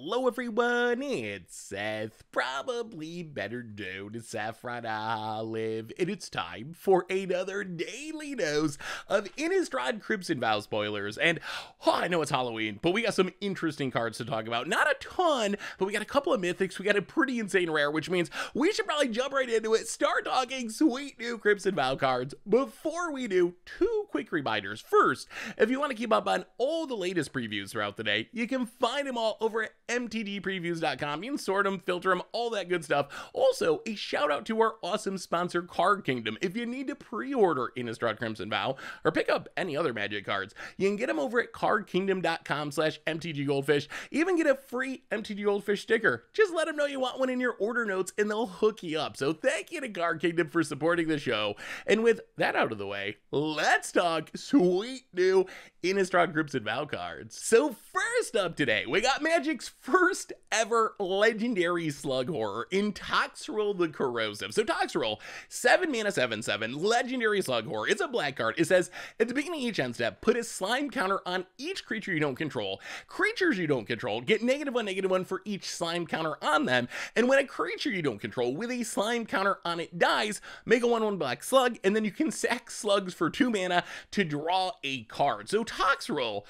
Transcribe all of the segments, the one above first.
Hello everyone, it's Seth, probably better known as Saffron Olive, and it's time for another daily dose of Innistrad Crimson Vow spoilers. And I know it's Halloween, but we got some interesting cards to talk about. Not a ton, but we got a couple of mythics, we got a pretty insane rare, which means we should probably jump right into it. Start talking sweet new Crimson Vow cards. Before we do, two quick reminders. First, if you want to keep up on all the latest previews throughout the day, you can find them all over at MTGpreviews.com. You can sort them, filter them, all that good stuff. Also, a shout out to our awesome sponsor, Card Kingdom. If you need to pre-order Innistrad Crimson Vow or pick up any other Magic cards, you can get them over at cardkingdom.com/MTGGoldfish. Even get a free MTGGoldfish sticker. Just let them know you want one in your order notes and they'll hook you up. So thank you to Card Kingdom for supporting the show. And with that out of the way, let's talk sweet new Innistrad Crimson Vow cards. So first up today, we got Magic's first ever legendary Slug Horror in Toxrill the Corrosive. So Toxrill, 7 mana 7/7, legendary Slug Horror. It's a black card. It says, at the beginning of each end step, put a slime counter on each creature you don't control. Creatures you don't control get -1/-1 for each slime counter on them. And when a creature you don't control with a slime counter on it dies, make a 1/1 black slug, and then you can sack slugs for 2 mana to draw a card. So Toxrill,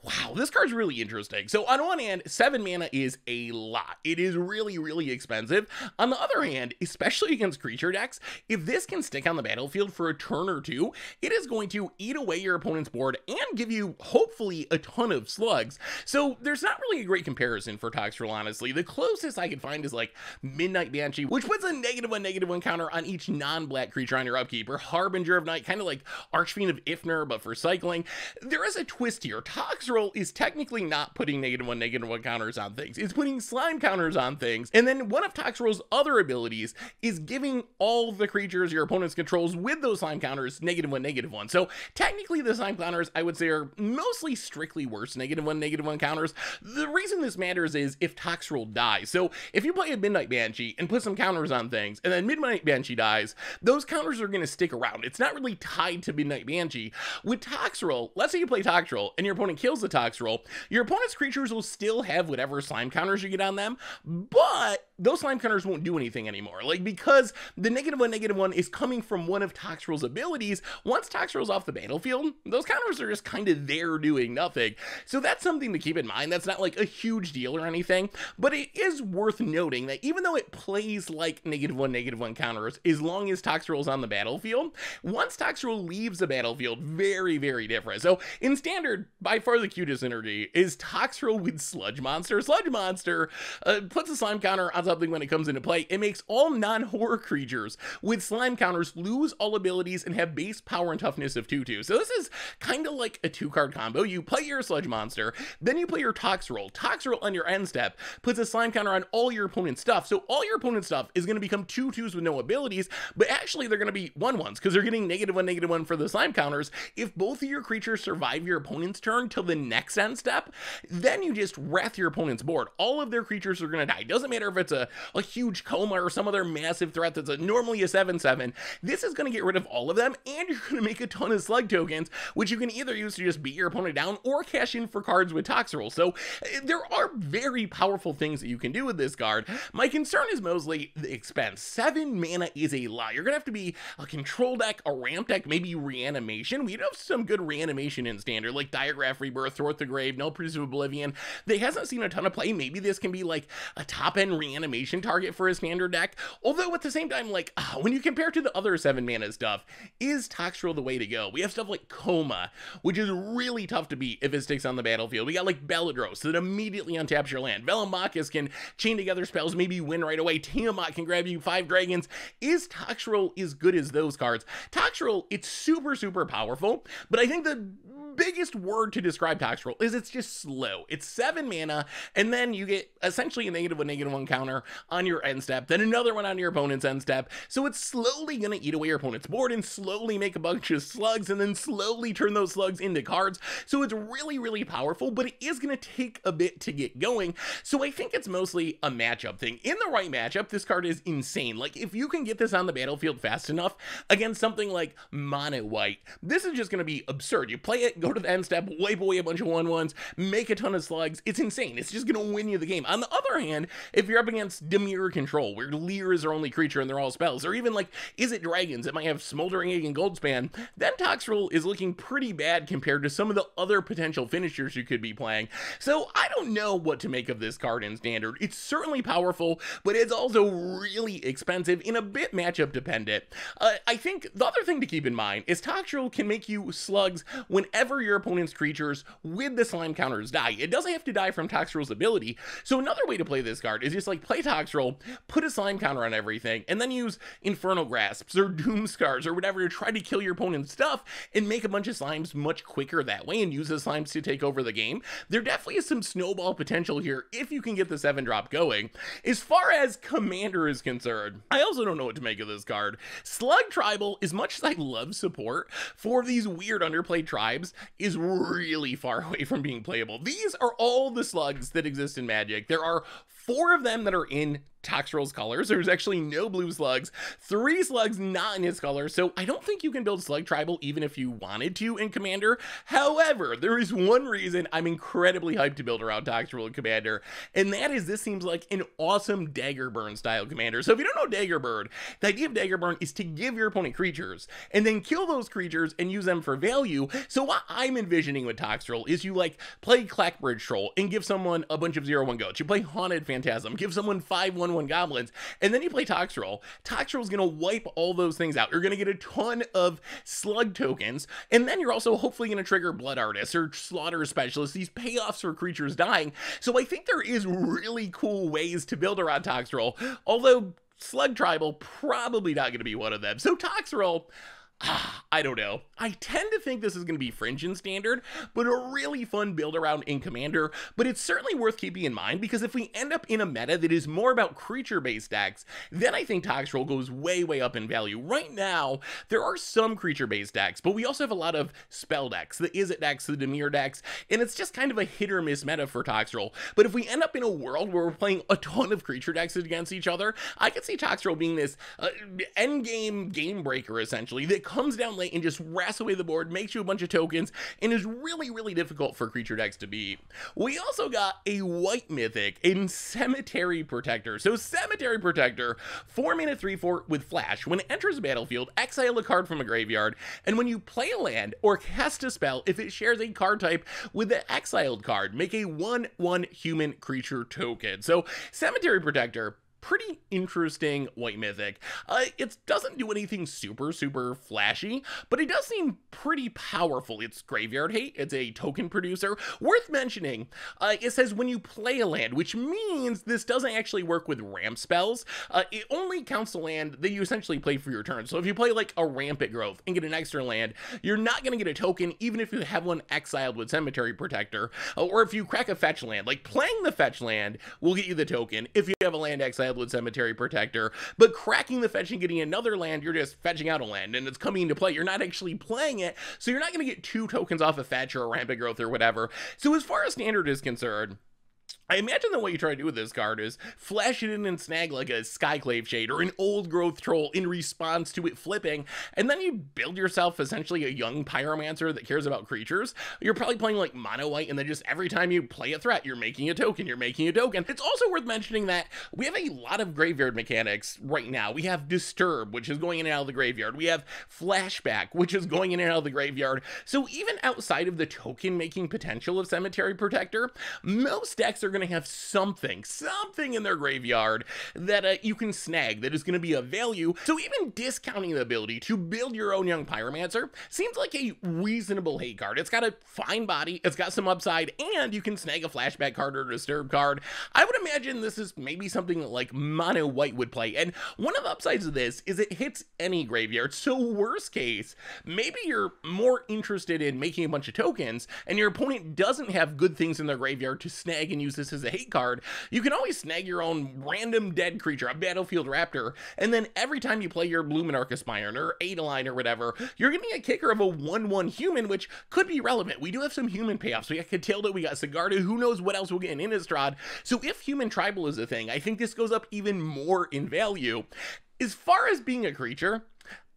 wow, this card's really interesting. So on one hand, 7 mana is a lot. It is really, really expensive. On the other hand, especially against creature decks, if this can stick on the battlefield for a turn or two, it is going to eat away your opponent's board and give you, hopefully, a ton of slugs. So there's not really a great comparison for Toxrill, honestly. The closest I could find is like Midnight Banshee, which puts a -1/-1 counter on each non-black creature on your upkeep, or Harbinger of Night, kind of like Archfiend of Ifnir, but for cycling. There is a twist here. Toxrill is technically not putting -1/-1 counters on things. It's putting slime counters on things. And then one of Toxrill's other abilities is giving all the creatures your opponent's controls with those slime counters -1/-1. So technically the slime counters, I would say, are mostly strictly worse -1/-1 counters. The reason this matters is if Toxrill dies. So if you play a Midnight Banshee and put some counters on things, and then Midnight Banshee dies, those counters are going to stick around. It's not really tied to Midnight Banshee. With Toxrill, let's say you play Toxrill and your opponent kills the Toxrill, your opponent's creatures will still have whatever slime counters you get on them, but those slime counters won't do anything anymore. Like, because the -1/-1 is coming from one of Toxrill's abilities, once Toxrill's off the battlefield, those counters are just kind of there doing nothing. So that's something to keep in mind. That's not like a huge deal or anything, but it is worth noting that even though it plays like -1/-1 counters, as long as Toxrill's on the battlefield, once Toxrill leaves the battlefield, very, very different. So in Standard, by far the cutest synergy is Toxrill with Sludge Monster. Sludge Monster puts a slime counter on something when it comes into play. It makes all non-horror creatures with slime counters lose all abilities and have base power and toughness of 2/2. So this is kind of like a 2-card combo. You play your Sludge Monster, then you play your Toxrill. Toxrill on your end step puts a slime counter on all your opponent's stuff. So all your opponent's stuff is going to become 2/2s with no abilities, but actually they're going to be 1/1s because they're getting -1/-1 for the slime counters. If both of your creatures survive your opponent's turn till the next end step, then you just wrath your opponent's board. All of their creatures are going to die. It doesn't matter if it's a huge coma or some other massive threat that's normally a 7/7. This is going to get rid of all of them, and you're going to make a ton of slug tokens, which you can either use to just beat your opponent down or cash in for cards with Toxrill. So there are very powerful things that you can do with this card. My concern is mostly the expense. 7 mana is a lot. You're going to have to be a control deck, a ramp deck, maybe reanimation. We have some good reanimation in Standard, like Diagraph Rebirth, Thwart the Grave, No Pursuit of Oblivion. They hasn't seen a ton of play. Maybe this can be like a top-end reanimation target for a Standard deck. Although at the same time, like, when you compare to the other 7 mana stuff, is Toxrill the way to go? We have stuff like Coma, which is really tough to beat if it sticks on the battlefield. We got like Belladros that immediately untaps your land. Velomachus can chain together spells, maybe win right away. Tiamat can grab you 5 dragons. Is Toxrill as good as those cards? Toxrill, it's super, super powerful, but I think the biggest word to describe Toxrill is it's just slow. It's 7 mana, and then you get essentially a -1/-1 counter on your end step, then another one on your opponent's end step. So it's slowly going to eat away your opponent's board and slowly make a bunch of slugs and then slowly turn those slugs into cards. So it's really, really powerful, but it is going to take a bit to get going. So I think it's mostly a matchup thing. In the right matchup, this card is insane. Like, if you can get this on the battlefield fast enough against something like Mono White, this is just going to be absurd. You play it, go to the end step, wipe away a bunch of 1/1s, make a ton of slugs. It's insane. It's just going to win you the game. On the other hand, if you're up against Dimir control, where Leer is our only creature and they're all spells, or even like, is it dragons that might have Smoldering Egg and Goldspan, then Toxrill is looking pretty bad compared to some of the other potential finishers you could be playing. So I don't know what to make of this card in Standard. It's certainly powerful, but it's also really expensive and a bit matchup dependent. I think the other thing to keep in mind is Toxrill can make you slugs whenever your opponent's creatures with the slime counters die. It doesn't have to die from Toxrill's ability. So another way to play this card is just like play Toxrill, put a slime counter on everything, and then use Infernal Grasps or Doom Scars or whatever to try to kill your opponent's stuff and make a bunch of slimes much quicker that way and use the slimes to take over the game. There definitely is some snowball potential here if you can get the 7-drop going. As far as Commander is concerned, I also don't know what to make of this card. Slug Tribal, as much as I love support for these weird underplayed tribes, is really far away from being playable. These are all the slugs that exist in Magic. There are 4 of them that are in Toxrill's colors. There's actually no blue slugs, 3 slugs not in his color, so I don't think you can build Slug Tribal even if you wanted to in Commander. However, there is one reason I'm incredibly hyped to build around Toxrill in Commander, and that is this seems like an awesome Daggerburn style Commander. So if you don't know Daggerburn, the idea of Daggerburn is to give your opponent creatures and then kill those creatures and use them for value. So what I'm envisioning with Toxrill is you like play Clackbridge Troll and give someone a bunch of 0/1 goats. You play Haunted Phantasm, give someone 5/1/1 goblins, and then you play Toxrill. Toxrill's gonna wipe all those things out. You're gonna get a ton of slug tokens, and then you're also hopefully gonna trigger Blood Artists or Slaughter Specialists, these payoffs for creatures dying. So I think there is really cool ways to build around Toxrill, although Slug Tribal probably not gonna be one of them. So Toxrill, I don't know. I tend to think this is going to be fringe in Standard, but a really fun build around in Commander, but it's certainly worth keeping in mind because if we end up in a meta that is more about creature-based decks, then I think Toxrill goes way, way up in value. Right now, there are some creature-based decks, but we also have a lot of spell decks, the Izzet decks, the Dimir decks, and it's just kind of a hit or miss meta for Toxrill. But if we end up in a world where we're playing a ton of creature decks against each other, I could see Toxrill being this endgame game breaker, essentially, that comes down late and just wraps away the board, makes you a bunch of tokens, and is really, really difficult for creature decks to beat. We also got a white mythic in Cemetery Protector. So Cemetery Protector, 4-mana 3/4 with flash. When it enters the battlefield, exile a card from a graveyard, and when you play a land or cast a spell, if it shares a card type with the exiled card, make a 1/1 human creature token. So Cemetery Protector, pretty interesting white mythic. It doesn't do anything super flashy, but it does seem pretty powerful. It's graveyard hate, it's a token producer. Worth mentioning, it says when you play a land, which means this doesn't actually work with ramp spells. It only counts the land that you essentially play for your turn. So if you play like a Rampant Growth and get an extra land, you're not going to get a token even if you have one exiled with Cemetery Protector, or if you crack a fetch land. Like playing the fetch land will get you the token if you have a land exiled with Cemetery Protector, but cracking the fetch and getting another land, you're just fetching out a land and it's coming into play. You're not actually playing it, so you're not going to get 2 tokens off a fetch or a Rampant Growth or whatever. So as far as Standard is concerned, I imagine that what you try to do with this card is flash it in and snag like a Skyclave Shade or an Old Growth Troll in response to it flipping, and then you build yourself essentially a young Pyromancer that cares about creatures. You're probably playing like mono white, and then just every time you play a threat, you're making a token, you're making a token. It's also worth mentioning that we have a lot of graveyard mechanics right now. We have Disturb, which is going in and out of the graveyard. We have Flashback, which is going in and out of the graveyard. So even outside of the token making potential of Cemetery Protector, most decks are going to have something in their graveyard that you can snag that is going to be of value. So even discounting the ability to build your own young Pyromancer seems like a reasonable hate card. It's got a fine body, it's got some upside, and you can snag a flashback card or a disturb card. I would imagine this is maybe something that like mono white would play, and one of the upsides of this is it hits any graveyard. So worst case, maybe you're more interested in making a bunch of tokens and your opponent doesn't have good things in their graveyard to snag and use this as a hate card. You can always snag your own random dead creature, a Battlefield Raptor, and then every time you play your Luminarch Aspirant or Adeline or whatever, you're getting a kicker of a 1/1 human, which could be relevant. We do have some human payoffs. We got Catilda, we got Sigarda, who knows what else we'll get in Innistrad. So if human tribal is a thing, I think this goes up even more in value. As far as being a creature,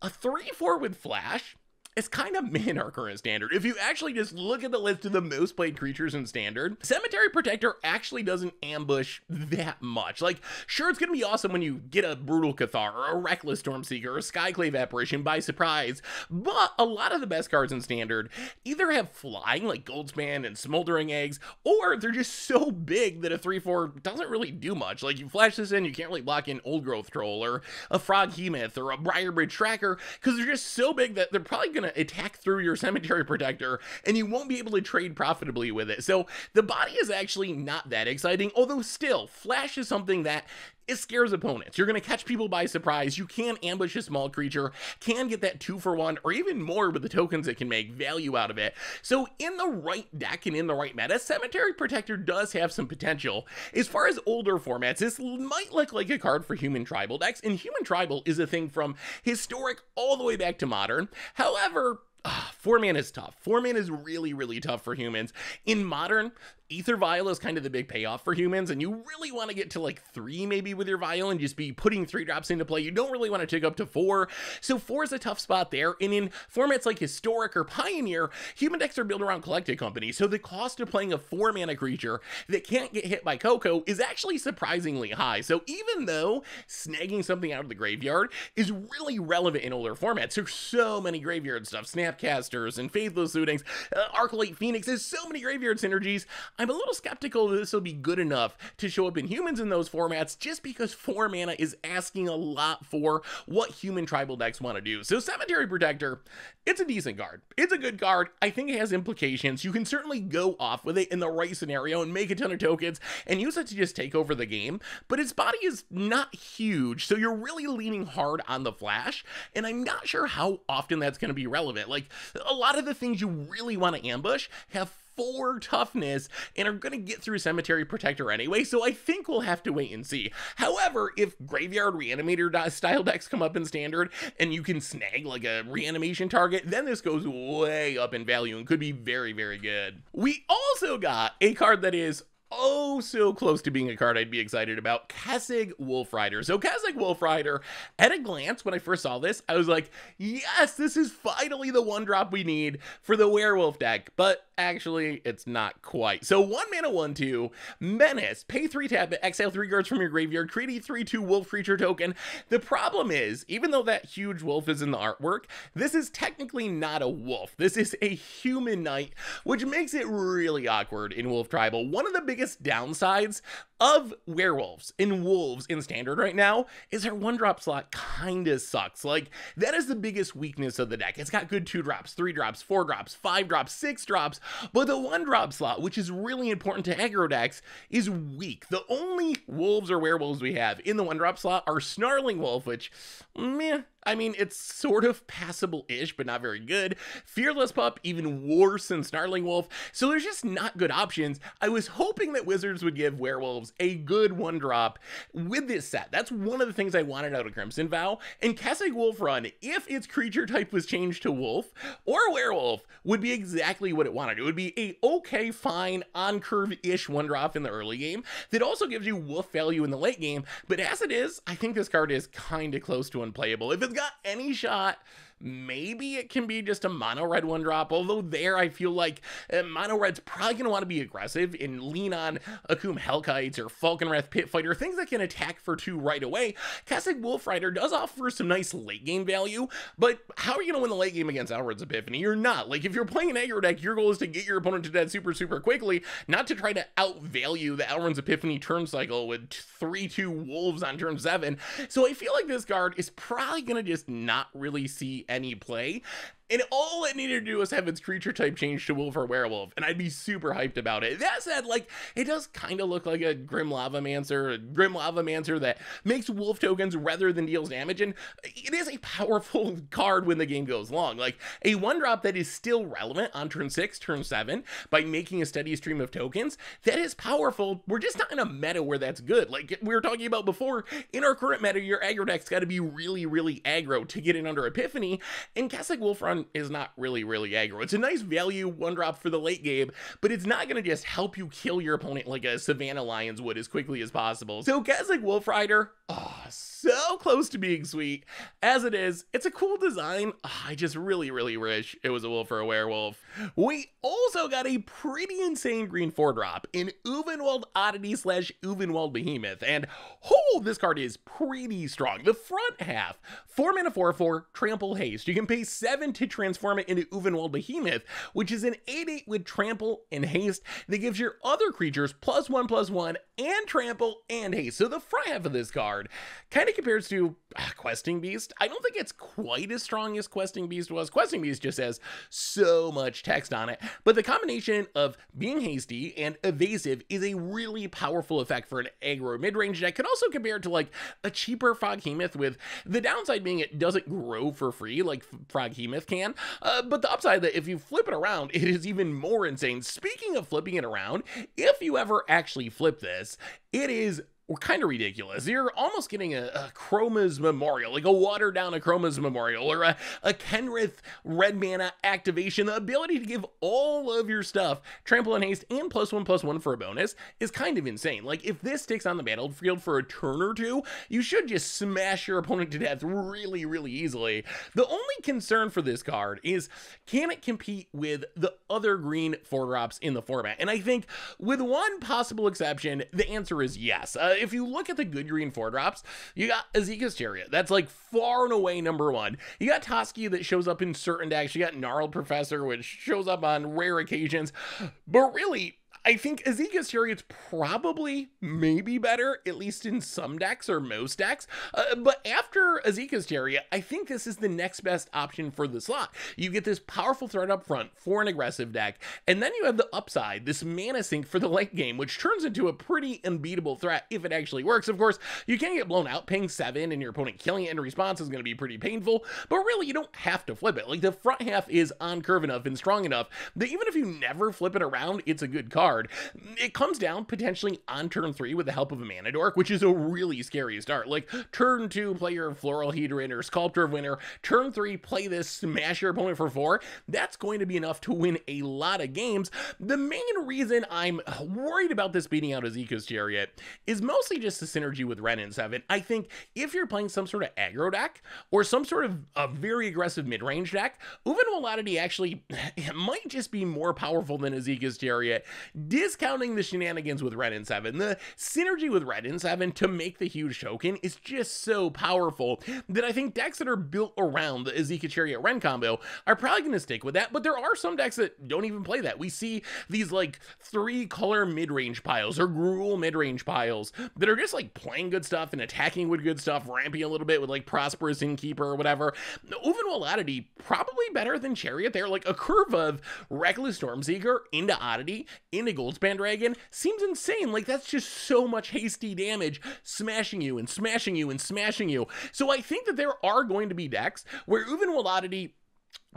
a 3/4 with flash, is kind of mid in our current standard. If you actually just look at the list of the most played creatures in standard, Cemetery Protector actually doesn't ambush that much. Like, sure, it's gonna be awesome when you get a Brutal Cathar or a Reckless Stormseeker or a Skyclave Apparition by surprise, but a lot of the best cards in standard either have flying like Goldspan and Smoldering Eggs, or they're just so big that a 3/4 doesn't really do much. Like, you flash this in, you can't really block in Old Growth Troll or a Frog Hemoth or a Briarbridge Tracker, because they're just so big that they're probably gonna attack through your Cemetery Protector and you won't be able to trade profitably with it. So the body is actually not that exciting, although still, flash is something that it scares opponents. You're going to catch people by surprise. You can ambush a small creature, can get that 2-for-1 or even more with the tokens that can make value out of it. So in the right deck and in the right meta, Cemetery Protector does have some potential. As far as older formats, this might look like a card for Human Tribal decks, and Human Tribal is a thing from historic all the way back to modern. However, 4 mana is tough. 4 mana is really, really tough for humans. In modern, Ether Vial is kind of the big payoff for humans, and you really want to get to like 3 maybe with your Vial and just be putting 3 drops into play. You don't really want to take up to 4. So 4 is a tough spot there. And in formats like Historic or Pioneer, human decks are built around Collected Company. So the cost of playing a 4 mana creature that can't get hit by Coco is actually surprisingly high. So even though snagging something out of the graveyard is really relevant in older formats, there's so many graveyard stuff, Snapcasters and Faithless Lootings, Arclight Phoenix, there's so many graveyard synergies. I'm a little skeptical that this will be good enough to show up in humans in those formats, just because 4 mana is asking a lot for what human tribal decks want to do. So Cemetery Protector, it's a decent card. It's a good card. I think it has implications. You can certainly go off with it in the right scenario and make a ton of tokens and use it to just take over the game, but its body is not huge, so you're really leaning hard on the flash, and I'm not sure how often that's going to be relevant. Like, a lot of the things you really want to ambush have 4 toughness and are going to get through Cemetery Protector anyway, so I think we'll have to wait and see. However, if Graveyard Reanimator style decks come up in standard and you can snag like a reanimation target, then this goes way up in value and could be very, very good. We also got a card that is oh so close to being a card I'd be excited about, Kessig Wolfrider. So Kessig Wolfrider, at a glance when I first saw this, I was like, yes, this is finally the 1-drop we need for the werewolf deck, but actually it's not quite. So 1 mana 1/2 Menace, pay 3 tap it, exile 3 cards from your graveyard, create a 3/2 wolf creature token. The problem is, even though that huge wolf is in the artwork, this is technically not a wolf. This is a human knight, which makes it really awkward in Wolf Tribal. One of the biggest downsides of werewolves and wolves in standard right now is our 1-drop slot kinda sucks. Like, that is the biggest weakness of the deck. It's got good 2 drops, 3 drops, 4 drops, 5 drops, 6 drops, but the 1-drop slot, which is really important to aggro decks, is weak. The only wolves or werewolves we have in the 1-drop slot are Snarling Wolf, which, meh, I mean, it's sort of passable-ish, but not very good. Fearless Pup, even worse than Snarling Wolf. So there's just not good options. I was hoping that Wizards would give werewolves a good 1-drop with this set. That's one of the things I wanted out of Crimson Vow. And Kessig Wolf Run, if its creature type was changed to wolf or werewolf, would be exactly what it wanted. It would be a okay, fine, on-curve-ish 1-drop in the early game that also gives you wolf value in the late game. But as it is, I think this card is kind of close to unplayable. If it's got any shot, maybe it can be just a mono red 1-drop, although there I feel like mono red's probably going to want to be aggressive and lean on Akum Hellkites or Falconwrath Pit Fighter, things that can attack for 2 right away. Kessig Wolfrider does offer some nice late game value, but how are you going to win the late game against Alred's Epiphany? You're not. Like, if you're playing an aggro deck, your goal is to get your opponent to dead super, super quickly, not to try to outvalue the Alred's Epiphany turn cycle with 3/2 wolves on turn 7. So I feel like this card is probably going to just not really see any play, and all it needed to do was have its creature type change to wolf or werewolf, and I'd be super hyped about it. That said, like, it does kind of look like a Grim Lavamancer that makes wolf tokens rather than deals damage, and it is a powerful card when the game goes long. Like, a 1-drop that is still relevant on turn 6, turn 7, by making a steady stream of tokens, that is powerful. We're just not in a meta where that's good. Like we were talking about before, in our current meta, your aggro deck's got to be really, really aggro to get in under Epiphany, and Kessig Wolf Run one is not really aggro. It's a nice value 1-drop for the late game, but it's not going to just help you kill your opponent like a Savannah Lions would as quickly as possible. So guys like Wolf Rider, so close to being sweet. As it is, it's a cool design. I just really wish it was a wolf or a werewolf. We also got a pretty insane green 4-drop in Uvenwald Oddity / Uvenwald Behemoth, and this card is pretty strong. The front half, 4 mana 4/4, trample haste. You can pay 7 to transform it into Uvenwald Behemoth, which is an 8/8 with trample and haste that gives your other creatures +1/+1 and trample and haste. So the front half of this card kind of compares to Questing Beast. I don't think it's quite as strong as Questing Beast was. Questing Beast just has so much text on it, but the combination of being hasty and evasive is a really powerful effect for an aggro mid-range deck. Could also compare it to like a cheaper Froghemoth, with the downside being it doesn't grow for free like Froghemoth can, but the upside that if you flip it around, it is even more insane. Speaking of flipping it around, if you ever actually flip this, it is kind of ridiculous. You're almost getting a Chroma's Memorial, like a watered down Chroma's Memorial, or a Kenrith red mana activation. The ability to give all of your stuff trample and haste and +1/+1 for a bonus is kind of insane. Like, if this sticks on the battlefield for a turn or two, you should just smash your opponent to death really easily. The only concern for this card is, can it compete with the other green 4-drops in the format? And I think with one possible exception, the answer is yes. If you look at the good green 4-drops, you got Azeka's Chariot. That's like far and away number one. You got Toski that shows up in certain decks. You got Gnarled Professor, which shows up on rare occasions. But really, I think Azeka's Chariot's probably maybe better, at least in some decks or most decks. But after Azeka's Chariot, I think this is the next best option for the slot. You get this powerful threat up front for an aggressive deck, and then you have the upside, this mana sink for the late game, which turns into a pretty unbeatable threat if it actually works. Of course, you can get blown out, paying 7, and your opponent killing it in response is going to be pretty painful, but really, you don't have to flip it. Like, the front half is on curve enough and strong enough that even if you never flip it around, it's a good card. It comes down potentially on turn 3 with the help of a Mana Dork, which is a really scary start. Like, turn 2, play your Floral Hedron or Sculptor of Winter. Turn 3, play this, smash your opponent for 4. That's going to be enough to win a lot of games. The main reason I'm worried about this beating out Azeka's Chariot is mostly just the synergy with Ren and 7. I think if you're playing some sort of aggro deck or some sort of a very aggressive mid-range deck, Uvenwald Oddity actually might just be more powerful than Azeka's Chariot, discounting the shenanigans with Red and 7. The synergy with Red and 7 to make the huge token is just so powerful that I think decks that are built around the Azeka Chariot Ren combo are probably going to stick with that, but there are some decks that don't even play that. We see these like 3-color mid-range piles or Gruul mid-range piles that are just like playing good stuff and attacking with good stuff, ramping a little bit with like Prosperous Innkeeper or whatever. Uvenwald Oddity probably better than Chariot there. Like, a curve of Reckless Stormseeker into Oddity into Goldspan Dragon seems insane. Like, that's just so much hasty damage, smashing you and smashing you and smashing you. So I think that there are going to be decks where Uvenwald Oddity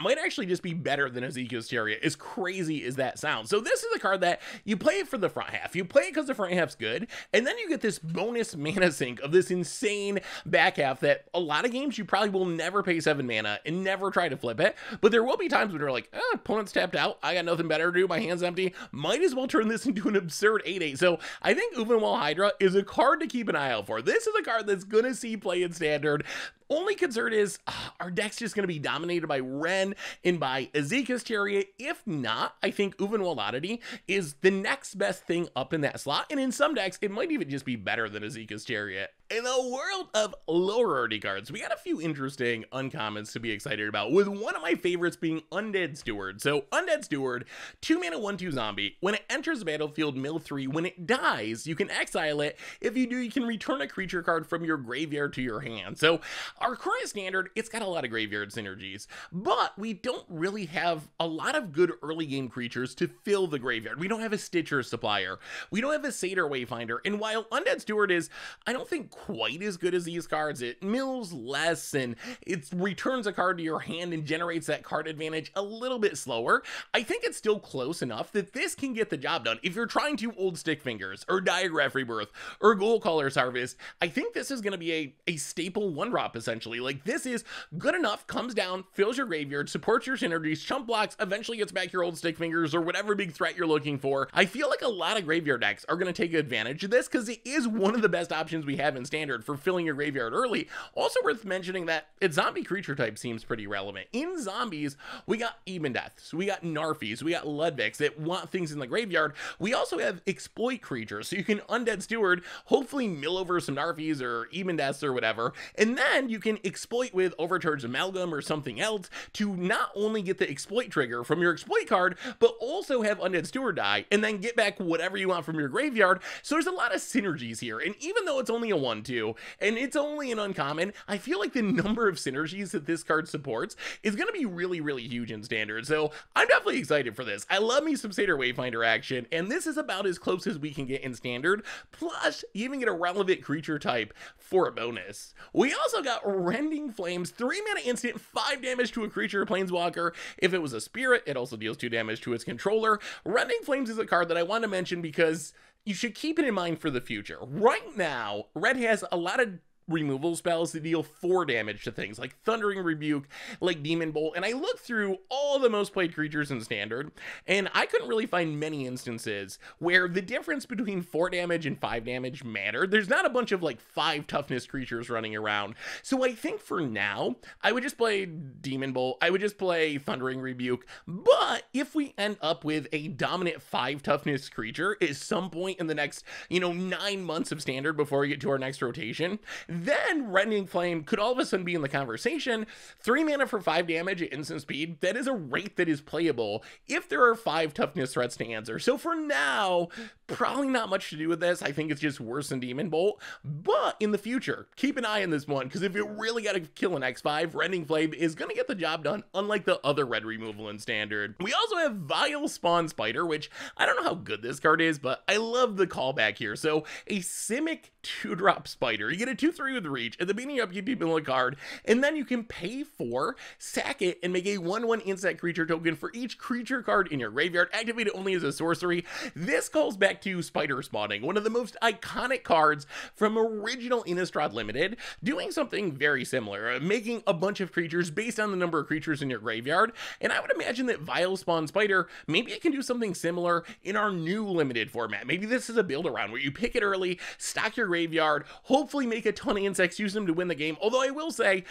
might actually just be better than Azeka's Chariot, as crazy as that sounds. So this is a card that you play it for the front half. You play it because the front half's good, and then you get this bonus mana sink of this insane back half that a lot of games you probably will never pay 7 mana and never try to flip it, but there will be times when you're like, opponent's tapped out, I got nothing better to do, my hand's empty, might as well turn this into an absurd 8/8. So I think Uvenwald Hydra is a card to keep an eye out for. This is a card that's going to see play in Standard. Only concern is, our deck's just going to be dominated by Ren and by Azeka's Chariot. If not, I think Uvenwald Oddity is the next best thing up in that slot, and in some decks, it might even just be better than Azeka's Chariot. In the world of lower rarity cards, we got a few interesting uncommons to be excited about, with one of my favorites being Undead Steward. So Undead Steward, 2 mana 1/2 zombie. When it enters the battlefield, mill 3. When it dies, you can exile it. If you do, you can return a creature card from your graveyard to your hand. So our current standard, it's got a lot of graveyard synergies, but we don't really have a lot of good early game creatures to fill the graveyard. We don't have a Stitcher Supplier. We don't have a Satyr Wayfinder. And while Undead Steward is, I don't think, quite as good as these cards, it mills less and it returns a card to your hand and generates that card advantage a little bit slower. I think it's still close enough that this can get the job done. If you're trying to Old Stick Fingers or Diagraph Rebirth or Gold Caller's Harvest, I think this is going to be a staple 1-drop essentially. Like, this is good enough, comes down, fills your graveyard, graveyard, supports your synergies, chump blocks, eventually gets back your old stick fingers or whatever big threat you're looking for. I feel like a lot of graveyard decks are going to take advantage of this because it is one of the best options we have in Standard for filling your graveyard early. Also worth mentioning that its zombie creature type seems pretty relevant. In zombies, we got Even Deaths, we got Narfies, we got Ludvigs that want things in the graveyard. We also have exploit creatures, so you can Undead Steward, hopefully mill over some Narfies or Even Deaths or whatever, and then you can exploit with Overcharged Amalgam or something else to not only get the exploit trigger from your exploit card, but also have Undead Steward die, and then get back whatever you want from your graveyard. So there's a lot of synergies here, and even though it's only a 1/2, and it's only an uncommon, I feel like the number of synergies that this card supports is going to be really, really huge in Standard, so I'm definitely excited for this. I love me some Satyr Wayfinder action, and this is about as close as we can get in Standard, plus you even get a relevant creature type for a bonus. We also got Rending Flames, 3 mana instant, 5 damage to a creature or planeswalker. If it was a spirit, it also deals 2 damage to its controller. Rending Flames is a card that I want to mention because you should keep it in mind for the future. Right now, Red has a lot of removal spells that deal 4 damage to things like Thundering Rebuke, like Demon Bolt, and I looked through all the most played creatures in Standard, and I couldn't really find many instances where the difference between 4 damage and 5 damage mattered. There's not a bunch of like 5 toughness creatures running around, so I think for now, I would just play Demon Bolt, I would just play Thundering Rebuke, but if we end up with a dominant 5 toughness creature at some point in the next, 9 months of Standard before we get to our next rotation, then Rending Flame could all of a sudden be in the conversation. 3 mana for 5 damage at instant speed, that is a rate that is playable if there are 5 toughness threats to answer. So for now, probably not much to do with this. I think it's just worse than Demon Bolt, but in the future, keep an eye on this one, because if you really got to kill an X5, Rending Flame is going to get the job done, unlike the other red removal in Standard. We also have Vile Spawn Spider, which I don't know how good this card is, but I love the callback here. So a Simic 2-drop Spider, you get a 2/3 with reach. At the beginning of upkeep, you mill a card, and then you can pay for, sack it, and make a 1/1 insect creature token for each creature card in your graveyard, activate it only as a sorcery. This calls back to Spider Spawning, one of the most iconic cards from original Innistrad Limited, doing something very similar, making a bunch of creatures based on the number of creatures in your graveyard, and I would imagine that Vile Spawn Spider, maybe it can do something similar in our new Limited format. Maybe this is a build around where you pick it early, stock your graveyard, hopefully make a ton of insects, use them to win the game, although I will say,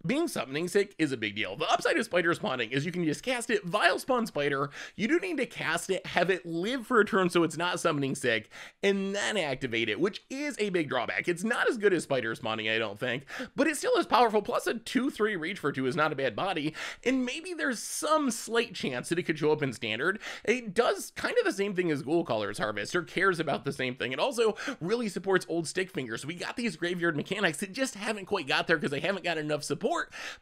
being summoning sick is a big deal. The upside of Spider Spawning is you can just cast it, Vile Spawn Spider, you do need to cast it, have it live for a turn so it's not summoning sick, and then activate it, which is a big drawback. It's not as good as Spider Spawning, I don't think, but it still is powerful, plus a 2/3 reach for 2 is not a bad body, and maybe there's some slight chance that it could show up in Standard. It does kind of the same thing as Ghoul Caller's Harvest, or cares about the same thing. It also really supports old stick fingers. We got these graveyard mechanics that just haven't quite got there because they haven't got enough support.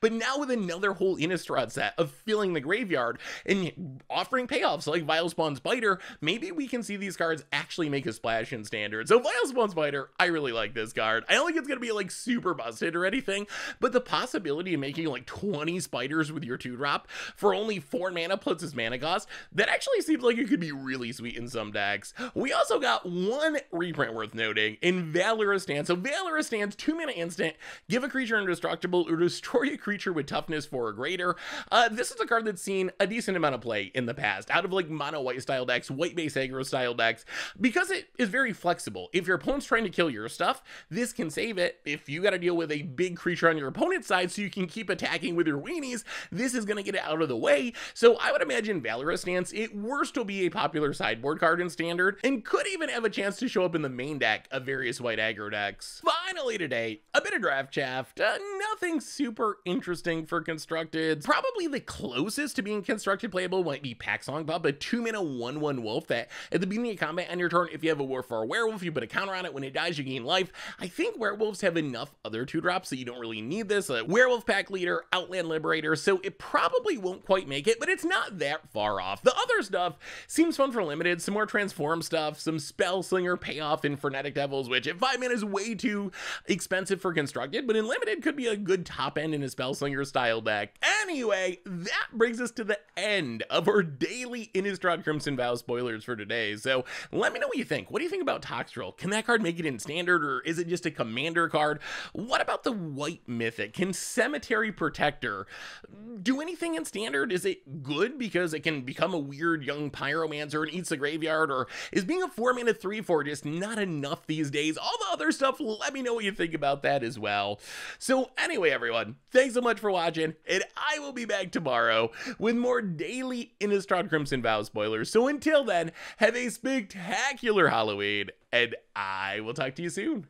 But now with another whole Innistrad set of filling the graveyard and offering payoffs like Vile Spawn Spider, maybe we can see these cards actually make a splash in Standard. So Vile Spawn Spider, I really like this card. I don't think it's going to be like super busted or anything, but the possibility of making like 20 spiders with your 2-drop for only 4 mana plus its mana cost, that actually seems like it could be really sweet in some decks. We also got one reprint worth noting in Valorous Stance. So Valorous Stance, 2 mana instant, give a creature indestructible or destroy a creature with toughness 4 or greater. This is a card that's seen a decent amount of play in the past out of like mono white style decks, white base aggro style decks, because it is very flexible. If your opponent's trying to kill your stuff, this can save it. If you got to deal with a big creature on your opponent's side so you can keep attacking with your weenies, this is going to get it out of the way. So I would imagine Valorous Stance, at worst, will be a popular sideboard card in Standard, and could even have a chance to show up in the main deck of various white aggro decks. Finally today, a bit of draft chaff. Nothing super interesting for constructed. Probably the closest to being constructed playable might be Paxong Pup, a 2 mana 1/1 wolf that at the beginning of combat on your turn, if you have a war for a werewolf, you put a counter on it. When it dies, you gain life. I think werewolves have enough other 2-drops that you don't really need this. A werewolf pack leader, Outland Liberator, so it probably won't quite make it, but it's not that far off. The other stuff seems fun for Limited, some more transform stuff, some Spell Slinger payoff in Frenetic Devils, which at 5 mana is way too expensive for constructed, but in Limited could be a good top end in a Spellslinger style deck. Anyway, that brings us to the end of our daily Innistrad Crimson Vow spoilers for today. So let me know what you think. What do you think about Toxtrol? Can that card make it in standard, or is it just a commander card? What about the white Mythic? Can Cemetery Protector do anything in standard? Is it good because it can become a weird young pyromancer and eats the graveyard, or is being a 4-mana 3/4 just not enough these days? All the other stuff, let me know what you think about that as well. So anyway, everyone, thanks so much for watching, and I will be back tomorrow with more daily Innistrad Crimson Vow spoilers. So until then, have a spectacular Halloween, and I will talk to you soon.